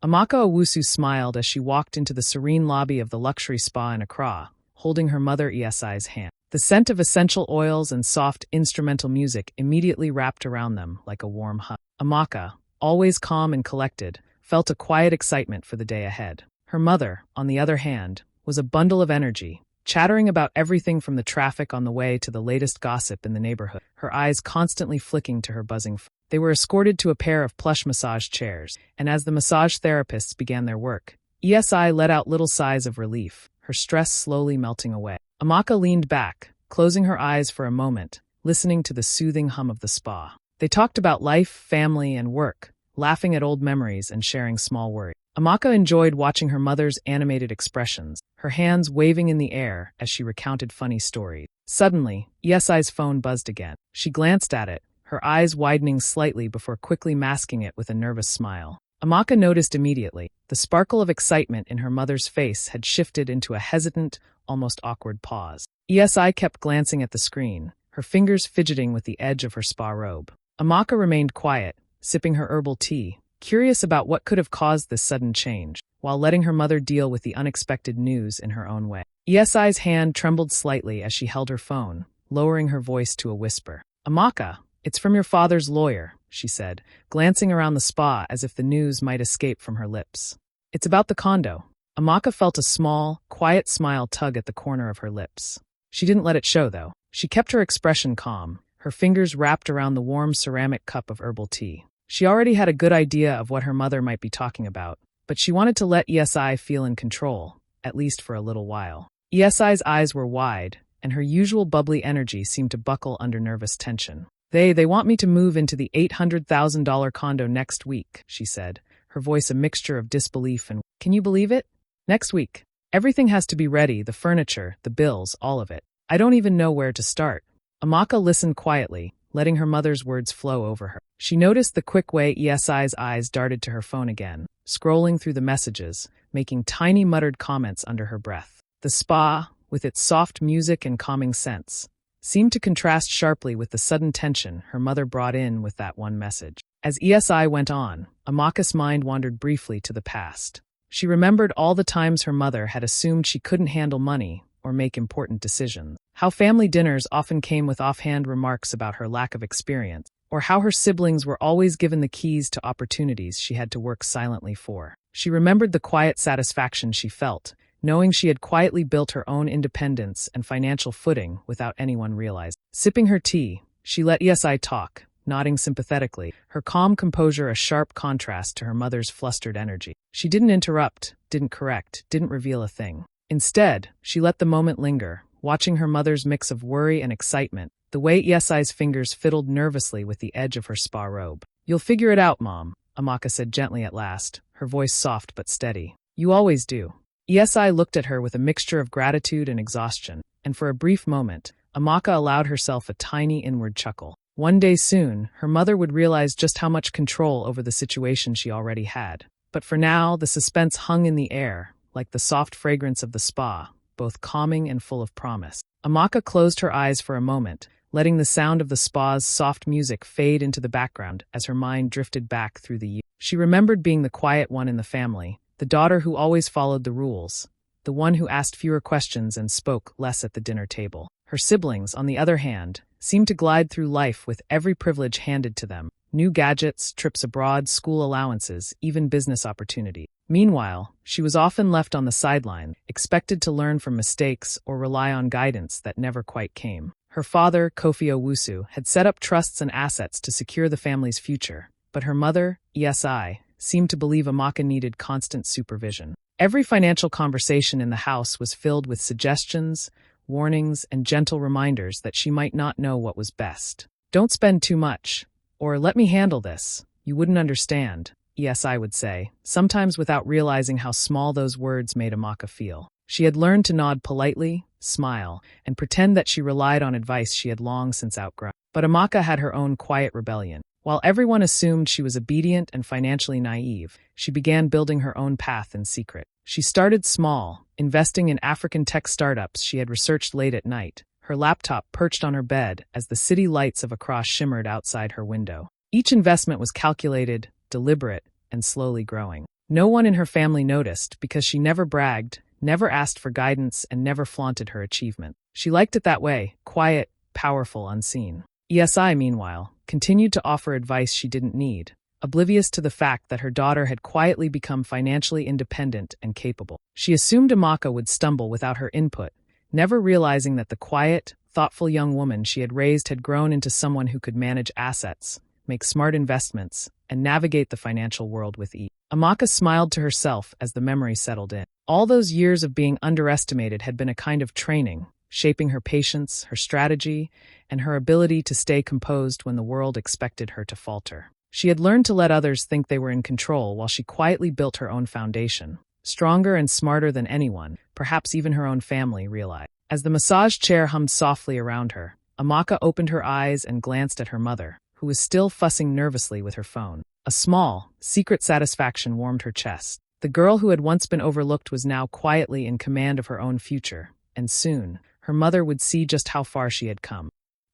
Amaka Owusu smiled as she walked into the serene lobby of the luxury spa in Accra, holding her mother Esi's hand. The scent of essential oils and soft instrumental music immediately wrapped around them like a warm hug. Amaka, always calm and collected, felt a quiet excitement for the day ahead. Her mother, on the other hand, was a bundle of energy, chattering about everything from the traffic on the way to the latest gossip in the neighborhood, her eyes constantly flicking to her buzzing phone. They were escorted to a pair of plush massage chairs, and as the massage therapists began their work, Esi let out little sighs of relief, her stress slowly melting away. Amaka leaned back, closing her eyes for a moment, listening to the soothing hum of the spa. They talked about life, family, and work, laughing at old memories and sharing small worries. Amaka enjoyed watching her mother's animated expressions, her hands waving in the air as she recounted funny stories. Suddenly, Esi's phone buzzed again. She glanced at it, her eyes widening slightly before quickly masking it with a nervous smile. Amaka noticed immediately. The sparkle of excitement in her mother's face had shifted into a hesitant, almost awkward pause. Esi kept glancing at the screen, her fingers fidgeting with the edge of her spa robe. Amaka remained quiet, sipping her herbal tea, curious about what could have caused this sudden change, while letting her mother deal with the unexpected news in her own way. Esi's hand trembled slightly as she held her phone, lowering her voice to a whisper. "Amaka, it's from your father's lawyer," she said, glancing around the spa as if the news might escape from her lips. "It's about the condo." Amaka felt a small, quiet smile tug at the corner of her lips. She didn't let it show, though. She kept her expression calm, her fingers wrapped around the warm ceramic cup of herbal tea. She already had a good idea of what her mother might be talking about, but she wanted to let Esi feel in control, at least for a little while. Esi's eyes were wide, and her usual bubbly energy seemed to buckle under nervous tension. They want me to move into the $800,000 condo next week," she said, her voice a mixture of disbelief and, "Can you believe it? Next week. Everything has to be ready, the furniture, the bills, all of it. I don't even know where to start." Amaka listened quietly, letting her mother's words flow over her. She noticed the quick way Esi's eyes darted to her phone again, scrolling through the messages, making tiny muttered comments under her breath. The spa, with its soft music and calming scents, seemed to contrast sharply with the sudden tension her mother brought in with that one message. As Esi went on, Amaka's mind wandered briefly to the past. She remembered all the times her mother had assumed she couldn't handle money or make important decisions, how family dinners often came with offhand remarks about her lack of experience, or how her siblings were always given the keys to opportunities she had to work silently for. She remembered the quiet satisfaction she felt, knowing she had quietly built her own independence and financial footing without anyone realizing. Sipping her tea, she let Esi talk, nodding sympathetically, her calm composure a sharp contrast to her mother's flustered energy. She didn't interrupt, didn't correct, didn't reveal a thing. Instead, she let the moment linger, watching her mother's mix of worry and excitement, the way Esi's fingers fiddled nervously with the edge of her spa robe. "You'll figure it out, Mom," Amaka said gently at last, her voice soft but steady. "You always do." Esi looked at her with a mixture of gratitude and exhaustion, and for a brief moment, Amaka allowed herself a tiny inward chuckle. One day soon, her mother would realize just how much control over the situation she already had. But for now, the suspense hung in the air, like the soft fragrance of the spa, both calming and full of promise. Amaka closed her eyes for a moment, letting the sound of the spa's soft music fade into the background as her mind drifted back through the years. She remembered being the quiet one in the family, the daughter who always followed the rules, the one who asked fewer questions and spoke less at the dinner table. Her siblings, on the other hand, seemed to glide through life with every privilege handed to them: new gadgets, trips abroad, school allowances, even business opportunity. Meanwhile, she was often left on the sideline, expected to learn from mistakes or rely on guidance that never quite came. Her father, Kofi Owusu, had set up trusts and assets to secure the family's future, but her mother, Esi, seemed to believe Amaka needed constant supervision. Every financial conversation in the house was filled with suggestions, warnings, and gentle reminders that she might not know what was best. "Don't spend too much," or "let me handle this, you wouldn't understand," Esi would say, sometimes without realizing how small those words made Amaka feel. She had learned to nod politely, smile, and pretend that she relied on advice she had long since outgrown. But Amaka had her own quiet rebellion. While everyone assumed she was obedient and financially naive, she began building her own path in secret. She started small, investing in African tech startups she had researched late at night, her laptop perched on her bed as the city lights of Accra shimmered outside her window. Each investment was calculated, deliberate, and slowly growing. No one in her family noticed because she never bragged, never asked for guidance, and never flaunted her achievement. She liked it that way, quiet, powerful, unseen. ESI, meanwhile, continued to offer advice she didn't need, oblivious to the fact that her daughter had quietly become financially independent and capable. She assumed Amaka would stumble without her input, never realizing that the quiet, thoughtful young woman she had raised had grown into someone who could manage assets, make smart investments, and navigate the financial world with ease. Amaka smiled to herself as the memory settled in. All those years of being underestimated had been a kind of training, shaping her patience, her strategy, and her ability to stay composed when the world expected her to falter. She had learned to let others think they were in control while she quietly built her own foundation, stronger and smarter than anyone, perhaps even her own family, realized. As the massage chair hummed softly around her, Amaka opened her eyes and glanced at her mother, who was still fussing nervously with her phone. A small, secret satisfaction warmed her chest. The girl who had once been overlooked was now quietly in command of her own future, and soon, her mother would see just how far she had come.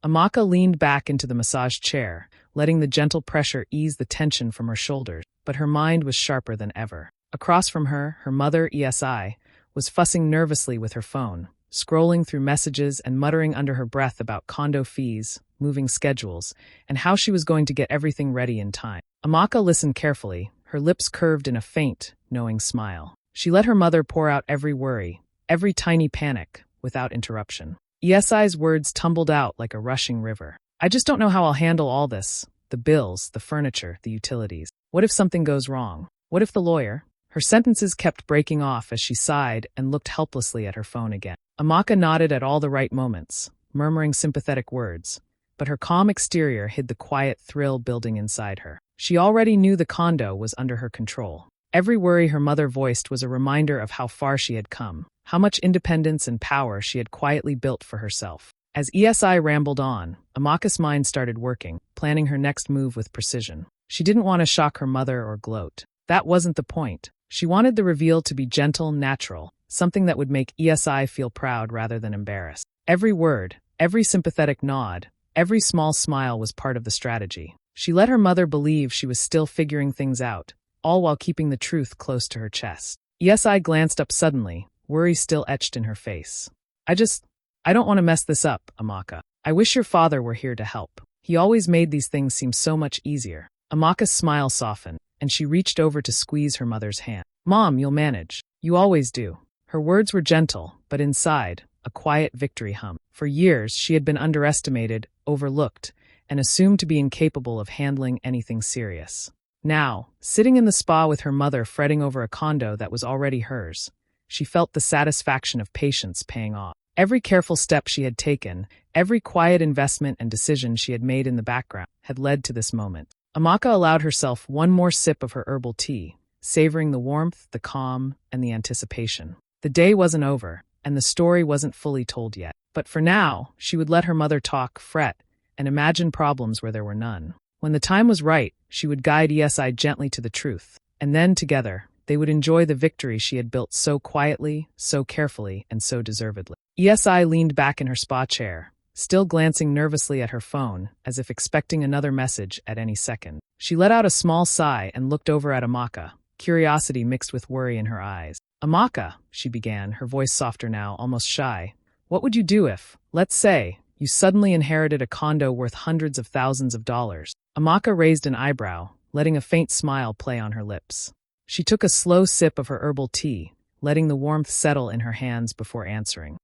Amaka leaned back into the massage chair, letting the gentle pressure ease the tension from her shoulders, but her mind was sharper than ever. Across from her, her mother, ESI, was fussing nervously with her phone, scrolling through messages and muttering under her breath about condo fees, moving schedules, and how she was going to get everything ready in time. Amaka listened carefully, her lips curved in a faint, knowing smile. She let her mother pour out every worry, every tiny panic, without interruption. ESI's words tumbled out like a rushing river. I just don't know how I'll handle all this. The bills, the furniture, the utilities. What if something goes wrong? What if the lawyer? Her sentences kept breaking off as she sighed and looked helplessly at her phone again. Amaka nodded at all the right moments, murmuring sympathetic words, but her calm exterior hid the quiet thrill building inside her. She already knew the condo was under her control. Every worry her mother voiced was a reminder of how far she had come, how much independence and power she had quietly built for herself. As ESI rambled on, Amaka's mind started working, planning her next move with precision. She didn't want to shock her mother or gloat. That wasn't the point. She wanted the reveal to be gentle, natural, something that would make ESI feel proud rather than embarrassed. Every word, every sympathetic nod, every small smile was part of the strategy. She let her mother believe she was still figuring things out, all while keeping the truth close to her chest. ESI glanced up suddenly, worry still etched in her face. I don't want to mess this up, Amaka. I wish your father were here to help. He always made these things seem so much easier. Amaka's smile softened, and she reached over to squeeze her mother's hand. Mom, you'll manage. You always do. Her words were gentle, but inside, a quiet victory hum. For years, she had been underestimated, overlooked, and assumed to be incapable of handling anything serious. Now, sitting in the spa with her mother fretting over a condo that was already hers, she felt the satisfaction of patience paying off. Every careful step she had taken, every quiet investment and decision she had made in the background, had led to this moment. Amaka allowed herself one more sip of her herbal tea, savoring the warmth, the calm, and the anticipation. The day wasn't over, and the story wasn't fully told yet. But for now, she would let her mother talk, fret, and imagine problems where there were none. When the time was right, she would guide ESI gently to the truth, and then, together, they would enjoy the victory she had built so quietly, so carefully, and so deservedly. ESI leaned back in her spa chair, still glancing nervously at her phone, as if expecting another message at any second. She let out a small sigh and looked over at Amaka, curiosity mixed with worry in her eyes. Amaka, she began, her voice softer now, almost shy. What would you do if, let's say, you suddenly inherited a condo worth hundreds of thousands of dollars? Amaka raised an eyebrow, letting a faint smile play on her lips. She took a slow sip of her herbal tea, letting the warmth settle in her hands before answering.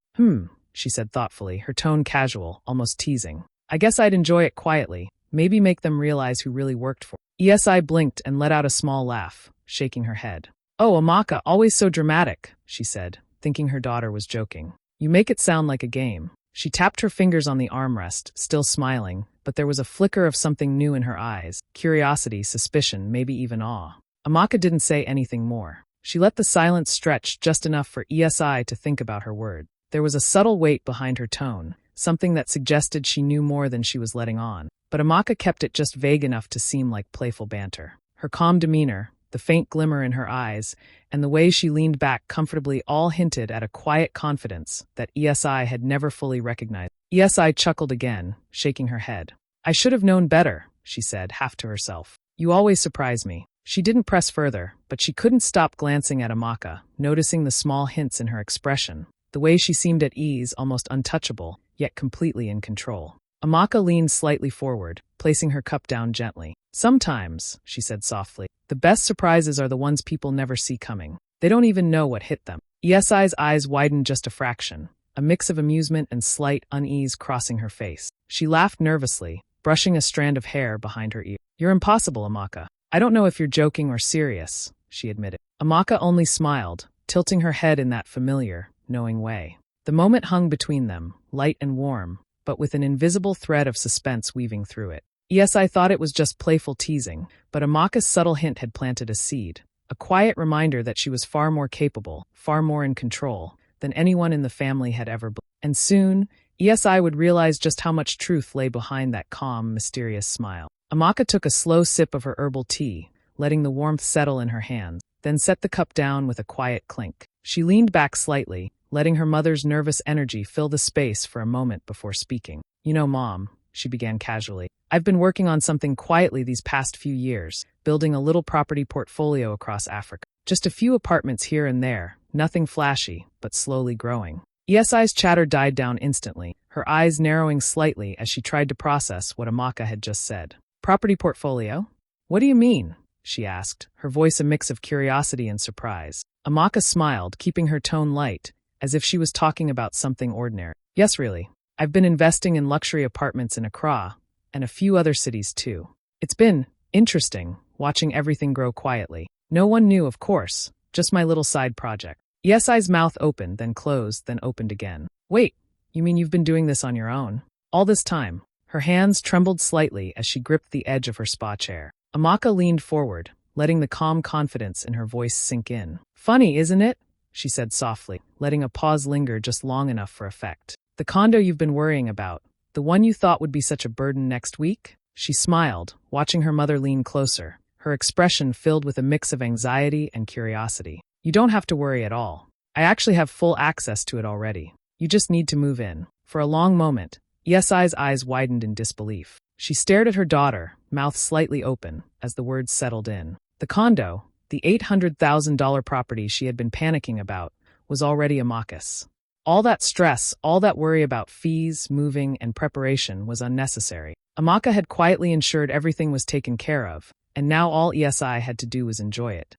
She said thoughtfully, her tone casual, almost teasing. I guess I'd enjoy it quietly, maybe make them realize who really worked for it. ESI blinked and let out a small laugh, shaking her head. Oh, Amaka, always so dramatic, she said, thinking her daughter was joking. You make it sound like a game. She tapped her fingers on the armrest, still smiling, but there was a flicker of something new in her eyes, curiosity, suspicion, maybe even awe. Amaka didn't say anything more. She let the silence stretch just enough for ESI to think about her word. There was a subtle weight behind her tone, something that suggested she knew more than she was letting on. But Amaka kept it just vague enough to seem like playful banter. Her calm demeanor, the faint glimmer in her eyes, and the way she leaned back comfortably all hinted at a quiet confidence that ESI had never fully recognized. ESI chuckled again, shaking her head. I should have known better, she said, half to herself. You always surprise me. She didn't press further, but she couldn't stop glancing at Amaka, noticing the small hints in her expression, the way she seemed at ease, almost untouchable, yet completely in control. Amaka leaned slightly forward, placing her cup down gently. "Sometimes," she said softly, "the best surprises are the ones people never see coming. They don't even know what hit them." Esai's eyes widened just a fraction, a mix of amusement and slight unease crossing her face. She laughed nervously, brushing a strand of hair behind her ear. "You're impossible, Amaka. I don't know if you're joking or serious," she admitted. Amaka only smiled, tilting her head in that familiar, knowing way. The moment hung between them, light and warm, but with an invisible thread of suspense weaving through it. Esai thought it was just playful teasing, but Amaka's subtle hint had planted a seed, a quiet reminder that she was far more capable, far more in control, than anyone in the family had ever believed. And soon, Esai would realize just how much truth lay behind that calm, mysterious smile. Amaka took a slow sip of her herbal tea, letting the warmth settle in her hands, then set the cup down with a quiet clink. She leaned back slightly, letting her mother's nervous energy fill the space for a moment before speaking. "You know, Mom," she began casually, "I've been working on something quietly these past few years, building a little property portfolio across Africa. Just a few apartments here and there, nothing flashy, but slowly growing." Esai's chatter died down instantly, her eyes narrowing slightly as she tried to process what Amaka had just said. "Property portfolio? What do you mean?" she asked, her voice a mix of curiosity and surprise. Amaka smiled, keeping her tone light, as if she was talking about something ordinary. "Yes, really. I've been investing in luxury apartments in Accra, and a few other cities too. It's been interesting, watching everything grow quietly. No one knew, of course, just my little side project." Esai's mouth opened, then closed, then opened again. "Wait, you mean you've been doing this on your own? All this time?" Her hands trembled slightly as she gripped the edge of her spa chair. Amaka leaned forward, letting the calm confidence in her voice sink in. "Funny, isn't it?" she said softly, letting a pause linger just long enough for effect. "The condo you've been worrying about, the one you thought would be such a burden next week?" She smiled, watching her mother lean closer, her expression filled with a mix of anxiety and curiosity. "You don't have to worry at all. I actually have full access to it already. You just need to move in." For a long moment, Esai's eyes widened in disbelief. She stared at her daughter, mouth slightly open, as the words settled in. The condo, the $800,000 property she had been panicking about, was already Amaka's. All that stress, all that worry about fees, moving, and preparation was unnecessary. Amaka had quietly ensured everything was taken care of, and now all Esai had to do was enjoy it.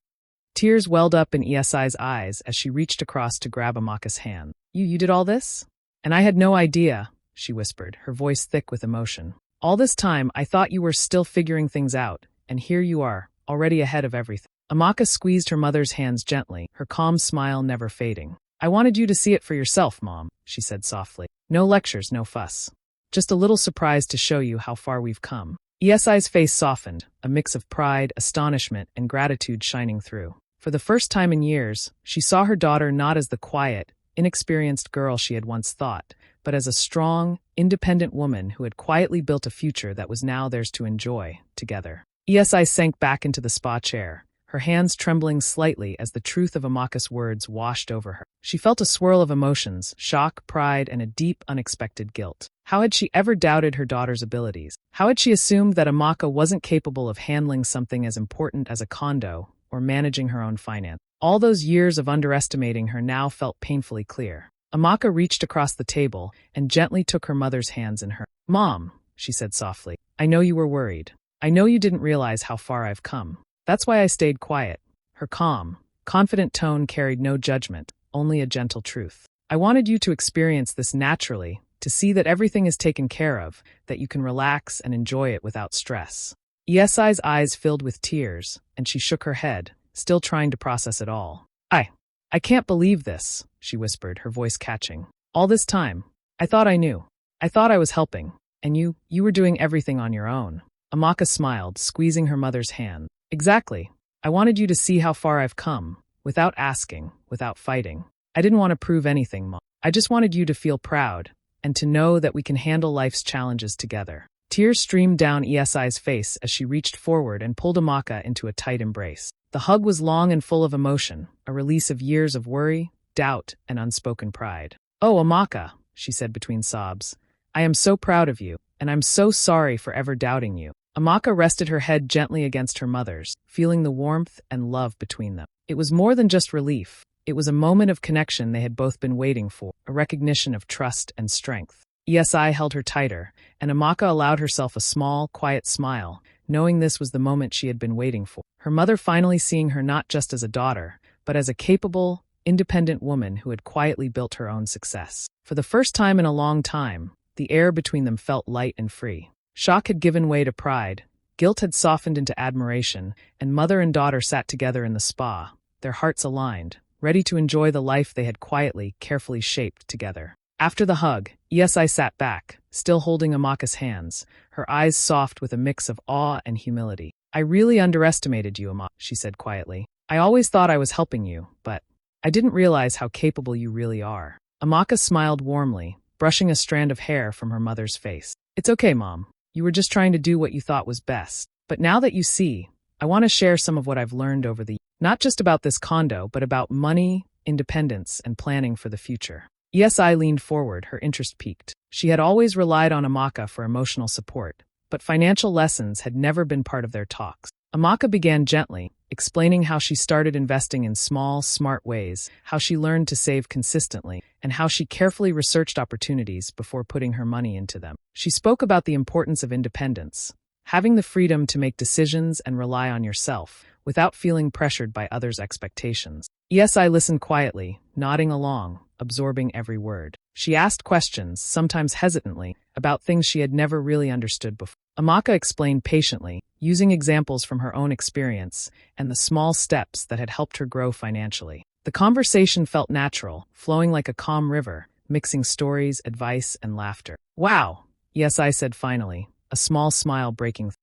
Tears welled up in Esai's eyes as she reached across to grab Amaka's hand. You did all this? And I had no idea," she whispered, her voice thick with emotion. "All this time, I thought you were still figuring things out, and here you are, already ahead of everything." Amaka squeezed her mother's hands gently, her calm smile never fading. "I wanted you to see it for yourself, Mom," she said softly. "No lectures, no fuss. Just a little surprise to show you how far we've come." Esai's face softened, a mix of pride, astonishment, and gratitude shining through. For the first time in years, she saw her daughter not as the quiet, inexperienced girl she had once thought, but as a strong, independent woman who had quietly built a future that was now theirs to enjoy, together. Esai sank back into the spa chair, her hands trembling slightly as the truth of Amaka's words washed over her. She felt a swirl of emotions, shock, pride, and a deep, unexpected guilt. How had she ever doubted her daughter's abilities? How had she assumed that Amaka wasn't capable of handling something as important as a condo or managing her own finance? All those years of underestimating her now felt painfully clear. Amaka reached across the table and gently took her mother's hands in her. "Mom," she said softly, "I know you were worried. I know you didn't realize how far I've come. That's why I stayed quiet." Her calm, confident tone carried no judgment, only a gentle truth. "I wanted you to experience this naturally, to see that everything is taken care of, that you can relax and enjoy it without stress." Esai's eyes filled with tears, and she shook her head, still trying to process it all. I can't believe this," she whispered, her voice catching. "All this time, I thought I knew. I thought I was helping. And you were doing everything on your own." Amaka smiled, squeezing her mother's hand. "Exactly. I wanted you to see how far I've come, without asking, without fighting. I didn't want to prove anything, Mom. I just wanted you to feel proud, and to know that we can handle life's challenges together." Tears streamed down Esai's face as she reached forward and pulled Amaka into a tight embrace. The hug was long and full of emotion, a release of years of worry, doubt, and unspoken pride. "Oh, Amaka," she said between sobs, "I am so proud of you, and I'm so sorry for ever doubting you." Amaka rested her head gently against her mother's, feeling the warmth and love between them. It was more than just relief. It was a moment of connection they had both been waiting for, a recognition of trust and strength. ESI held her tighter, and Amaka allowed herself a small, quiet smile, knowing this was the moment she had been waiting for. Her mother finally seeing her not just as a daughter, but as a capable, independent woman who had quietly built her own success. For the first time in a long time, the air between them felt light and free. Shock had given way to pride, guilt had softened into admiration, and mother and daughter sat together in the spa, their hearts aligned, ready to enjoy the life they had quietly, carefully shaped together. After the hug, ESI sat back, still holding Amaka's hands, her eyes soft with a mix of awe and humility. "I really underestimated you, Amaka," she said quietly. "I always thought I was helping you, but I didn't realize how capable you really are." Amaka smiled warmly, brushing a strand of hair from her mother's face. "It's okay, Mom. You were just trying to do what you thought was best. But now that you see, I want to share some of what I've learned over the years. Not just about this condo, but about money, independence, and planning for the future." ESI leaned forward, her interest piqued. She had always relied on Amaka for emotional support, but financial lessons had never been part of their talks. Amaka began gently, explaining how she started investing in small, smart ways, how she learned to save consistently, and how she carefully researched opportunities before putting her money into them. She spoke about the importance of independence, having the freedom to make decisions and rely on yourself, without feeling pressured by others' expectations. ESI listened quietly, nodding along, absorbing every word. She asked questions, sometimes hesitantly, about things she had never really understood before. Amaka explained patiently, using examples from her own experience and the small steps that had helped her grow financially. The conversation felt natural, flowing like a calm river, mixing stories, advice, and laughter. "Wow," ESI said finally, a small smile breaking through.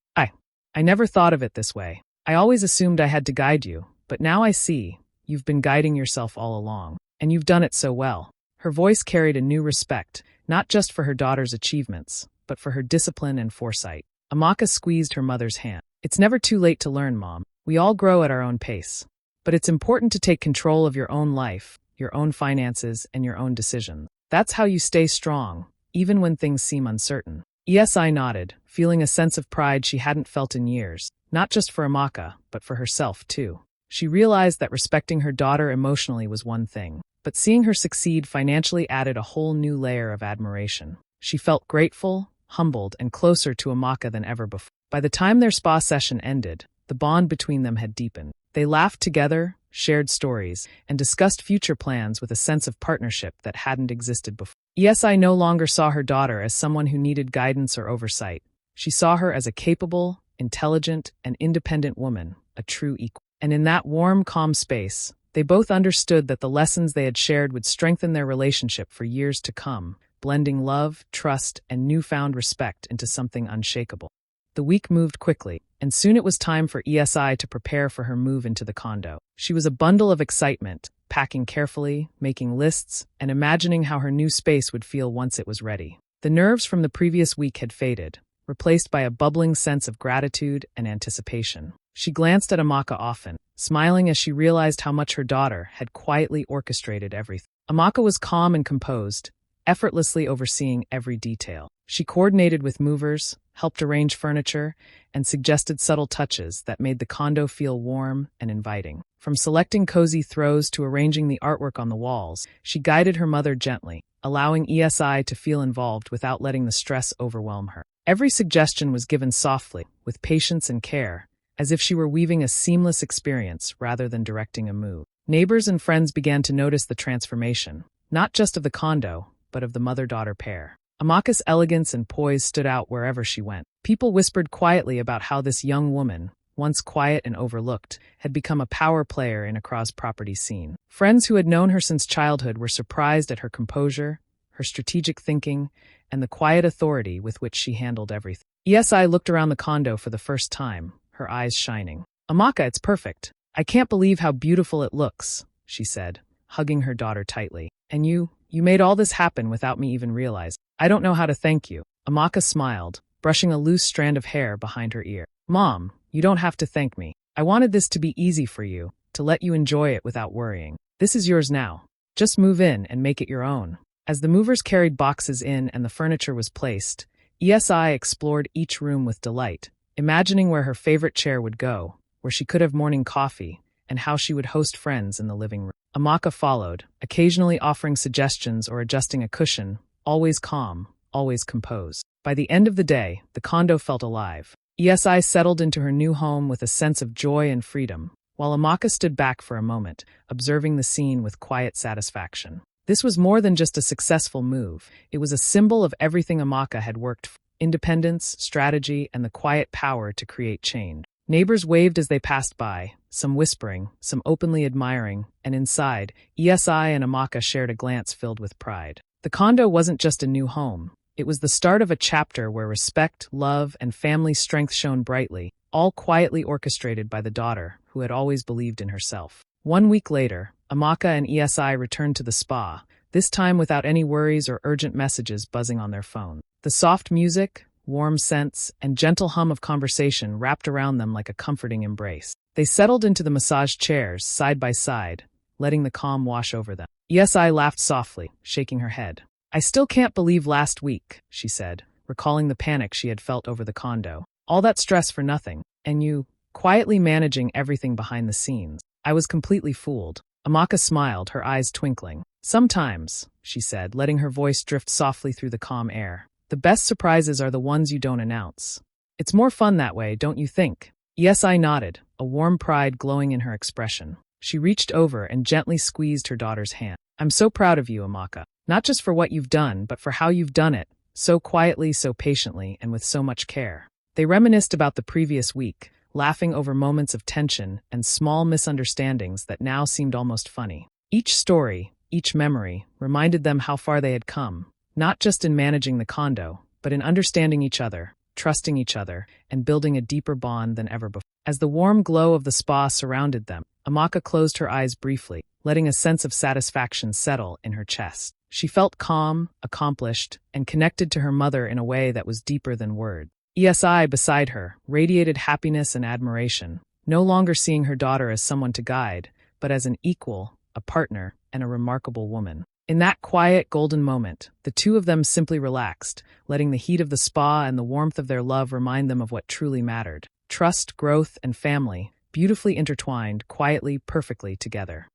I never thought of it this way. I always assumed I had to guide you, but now I see, you've been guiding yourself all along, and you've done it so well." Her voice carried a new respect, not just for her daughter's achievements, but for her discipline and foresight. Amaka squeezed her mother's hand. "It's never too late to learn, Mom. We all grow at our own pace. But it's important to take control of your own life, your own finances, and your own decisions. That's how you stay strong, even when things seem uncertain." ESI nodded, feeling a sense of pride she hadn't felt in years, not just for Amaka, but for herself too. She realized that respecting her daughter emotionally was one thing, but seeing her succeed financially added a whole new layer of admiration. She felt grateful, humbled, and closer to Amaka than ever before. By the time their spa session ended, the bond between them had deepened. They laughed together, shared stories, and discussed future plans with a sense of partnership that hadn't existed before. ESI no longer saw her daughter as someone who needed guidance or oversight. She saw her as a capable, intelligent, and independent woman, a true equal. And in that warm, calm space, they both understood that the lessons they had shared would strengthen their relationship for years to come, blending love, trust, and newfound respect into something unshakable. The week moved quickly, and soon it was time for ESI to prepare for her move into the condo. She was a bundle of excitement, packing carefully, making lists, and imagining how her new space would feel once it was ready. The nerves from the previous week had faded, replaced by a bubbling sense of gratitude and anticipation. She glanced at Amaka often, smiling as she realized how much her daughter had quietly orchestrated everything. Amaka was calm and composed, effortlessly overseeing every detail. She coordinated with movers, helped arrange furniture, and suggested subtle touches that made the condo feel warm and inviting. From selecting cozy throws to arranging the artwork on the walls, she guided her mother gently, allowing ESI to feel involved without letting the stress overwhelm her. Every suggestion was given softly, with patience and care, as if she were weaving a seamless experience rather than directing a move. Neighbors and friends began to notice the transformation, not just of the condo, but of the mother-daughter pair. Amaka's elegance and poise stood out wherever she went. People whispered quietly about how this young woman, once quiet and overlooked, had become a power player in Accra's property scene. Friends who had known her since childhood were surprised at her composure, her strategic thinking, and the quiet authority with which she handled everything. ESI looked around the condo for the first time, her eyes shining. "Amaka, it's perfect. I can't believe how beautiful it looks," she said, hugging her daughter tightly. "And you made all this happen without me even realizing. I don't know how to thank you." Amaka smiled, brushing a loose strand of hair behind her ear. "Mom, you don't have to thank me. I wanted this to be easy for you, to let you enjoy it without worrying. This is yours now. Just move in and make it your own." As the movers carried boxes in and the furniture was placed, ESI explored each room with delight, imagining where her favorite chair would go, where she could have morning coffee, and how she would host friends in the living room. Amaka followed, occasionally offering suggestions or adjusting a cushion, always calm, always composed. By the end of the day, the condo felt alive. ESI settled into her new home with a sense of joy and freedom, while Amaka stood back for a moment, observing the scene with quiet satisfaction. This was more than just a successful move. It was a symbol of everything Amaka had worked for: independence, strategy, and the quiet power to create change. Neighbors waved as they passed by, some whispering, some openly admiring, and inside, ESI and Amaka shared a glance filled with pride. The condo wasn't just a new home. It was the start of a chapter where respect, love, and family strength shone brightly, all quietly orchestrated by the daughter, who had always believed in herself. 1 week later, Amaka and ESI returned to the spa, this time without any worries or urgent messages buzzing on their phone. The soft music, warm scents, and gentle hum of conversation wrapped around them like a comforting embrace. They settled into the massage chairs, side by side, letting the calm wash over them. ESI laughed softly, shaking her head. "I still can't believe last week," she said, recalling the panic she had felt over the condo. "All that stress for nothing, and you, quietly managing everything behind the scenes. I was completely fooled." Amaka smiled, her eyes twinkling. "Sometimes," she said, letting her voice drift softly through the calm air, "the best surprises are the ones you don't announce. It's more fun that way, don't you think?" ESI nodded, a warm pride glowing in her expression. She reached over and gently squeezed her daughter's hand. "I'm so proud of you, Amaka. Not just for what you've done, but for how you've done it, so quietly, so patiently, and with so much care." They reminisced about the previous week, laughing over moments of tension and small misunderstandings that now seemed almost funny. Each story, each memory, reminded them how far they had come, not just in managing the condo, but in understanding each other, trusting each other, and building a deeper bond than ever before. As the warm glow of the spa surrounded them, Amaka closed her eyes briefly, letting a sense of satisfaction settle in her chest. She felt calm, accomplished, and connected to her mother in a way that was deeper than words. ESI, beside her, radiated happiness and admiration, no longer seeing her daughter as someone to guide, but as an equal, a partner, and a remarkable woman. In that quiet, golden moment, the two of them simply relaxed, letting the heat of the spa and the warmth of their love remind them of what truly mattered: trust, growth, and family, beautifully intertwined, quietly, perfectly together.